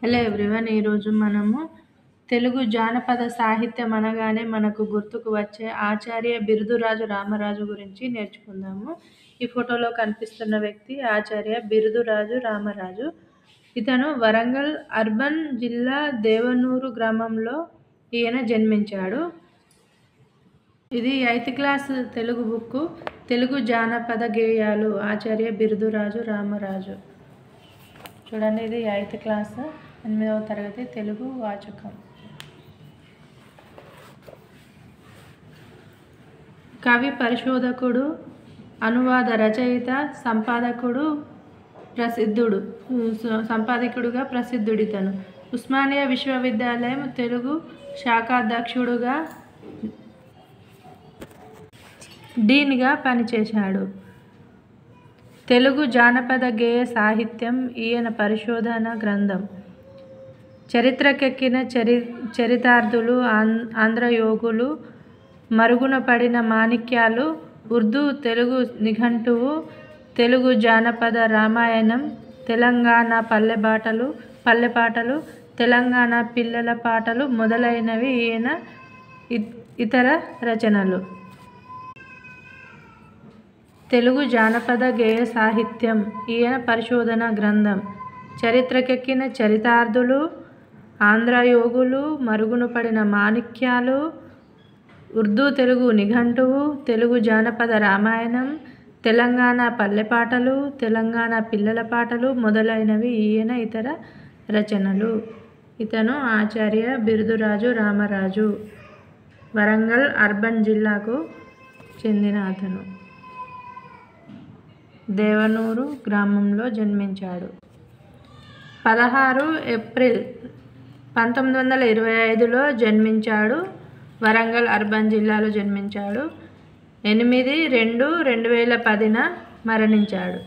Hello everyone, ఈరోజు మనము తెలుగు జానపద సాహిత్యం అనగానే మనకు గుర్తుకు వచ్చే ఆచార్య బిరుదురాజు రామరాజు గురించి నేర్చుకుందాము. ఈ ఫోటోలో కనిపిస్తున్న వ్యక్తి ఆచార్య బిరుదురాజు రామరాజు. ఇతను వరంగల్ అర్బన్ జిల్లా దేవనూరు గ్రామంలో ఈయన జన్మించాడు. ఇది 8th class Telugu book, Telugu జానపద గేయాలు, ఆచార్య బిరుదురాజు రామరాజు. చూడండి, ఇది 8th క్లాస్ 8వ తరగతి తెలుగు వాచకం. కవి, పరిశోధకుడు, అనువాద రచయిత, సంపాదకుడుగా ప్రసిద్ధుడితను. ఉస్మానియా విశ్వవిద్యాలయం తెలుగు శాఖాధ్యక్షుడుగా, డీన్గా పనిచేశాడు. తెలుగు జానపద గేయ సాహిత్యం ఈయన పరిశోధన గ్రంథం. చరిత్రకెక్కిన చరితార్థులు, ఆంధ్రయోగులు, మరుగున పడిన మాణిక్యాలు, ఉర్దూ తెలుగు నిఘంటువు, తెలుగు జానపద రామాయణం, తెలంగాణ పల్లెపాటలు, తెలంగాణ పిల్లల పాటలు మొదలైనవి ఈయన ఇతర రచనలు. తెలుగు జానపద గేయ సాహిత్యం ఈయన పరిశోధన గ్రంథం. చరిత్రకెక్కిన చరితార్థులు, ఆంధ్రయోగులు, మరుగున పడిన మాణిక్యాలు, ఉర్దూ తెలుగు నిఘంటువు, తెలుగు జానపద రామాయణం, తెలంగాణ పల్లెపాటలు, తెలంగాణ పిల్లల పాటలు మొదలైనవి ఈయన ఇతర రచనలు. ఇతను ఆచార్య బిరుదురాజు రామరాజు, వరంగల్ అర్బన్ జిల్లాకు చెందిన అతను. దేవనూరు గ్రామంలో జన్మించాడు. 16 ఏప్రిల్ 1925లో జన్మించాడు. వరంగల్ అర్బన్ జిల్లాలో జన్మించాడు. 8/2/2010న మరణించాడు.